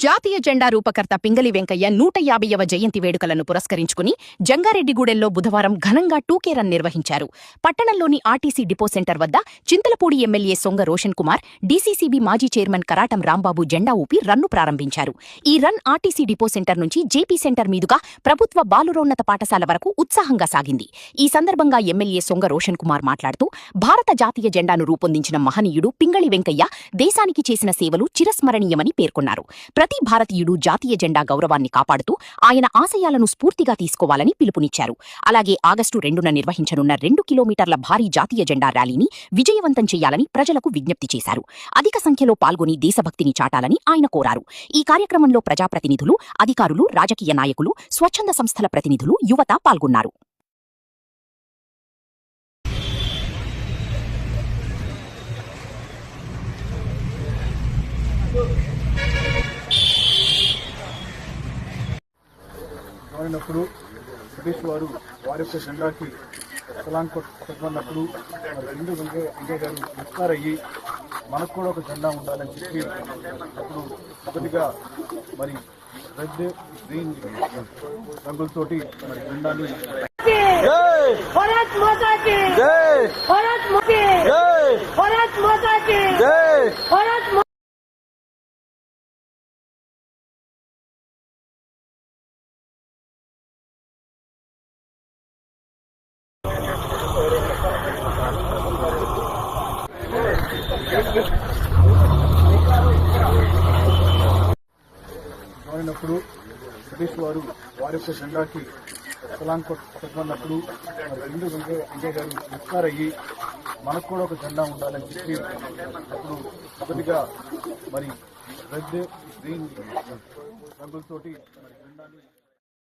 జాతీయ జెండా రూపకర్త పింగళి వెంకయ్య 150వ జయంతి వేడుకలను పురస్కరించుకుని జంగారెడ్డిగూడెంలో బుధవారం ఘనంగా 2K రన్ నిర్వహించారు. పట్టణంలోని ఆర్టీసీ డిపో సెంటర్ వద్ద చింతలపూడి ఎమ్మెల్యే సొంగ రోషన్ కుమార్, డీసీసీబీ మాజీ చైర్మన్ కరాటం రాంబాబు జెండా ఊపి రన్ను ప్రారంభించారు. ఈ రన్ ఆర్టీసీ డిపో సెంటర్ నుంచి జేపీ సెంటర్ మీదుగా ప్రభుత్వ బాలురోన్నత పాఠశాల వరకు ఉత్సాహంగా సాగింది. ఈ సందర్భంగా ఎమ్మెల్యే సొంగ రోషన్ కుమార్ మాట్లాడుతూ, భారత జాతీయ జెండాను రూపొందించిన మహనీయుడు పింగళి వెంకయ్య దేశానికి చేసిన సేవలు చిరస్మరణీయమని పేర్కొన్నారు. ప్రతి భారతీయుడు జాతీయ జెండా గౌరవాన్ని కాపాడుతూ ఆయన ఆశయాలను స్ఫూర్తిగా తీసుకోవాలని పిలుపునిచ్చారు. అలాగే ఆగస్టు 2న నిర్వహించనున్న 2 కిలోమీటర్ల భారీ జాతీయ జెండా ర్యాలీని విజయవంతం చేయాలని ప్రజలకు విజ్ఞప్తి చేశారు. అధిక సంఖ్యలో పాల్గొని దేశభక్తిని చాటాలని ఆయన కోరారు. ఈ కార్యక్రమంలో ప్రజాప్రతినిధులు, అధికారులు, రాజకీయ నాయకులు, స్వచ్ఛంద సంస్థల ప్రతినిధులు, యువత పాల్గొన్నారు. వారినప్పుడు బ్రిటిష్ వారు వారి యొక్క జెండాకి సలాం కొట్టమన్నప్పుడు మరి వెంకయ్య గారు ఇన్స్పైర్ అయ్యి మనకు కూడా ఒక జెండా ఉండాలని చెప్పి అప్పుడు మొదటిగా మరి రెడ్, గ్రీన్ రంగులతోటి మరి జెండాని వారినప్పుడు బ్రిటిష్ వారు వారి యొక్క జెండాకి సలాం కొట్టమన్నప్పుడు మరి వెంకయ్య గారు ఇన్స్పైర్ అయ్యి మనకు కూడా ఒక జెండా ఉండాలని చెప్పి అప్పుడు మొదటిగా మరి రెడ్, గ్రీన్ రంగులతోటి మరి జెండాని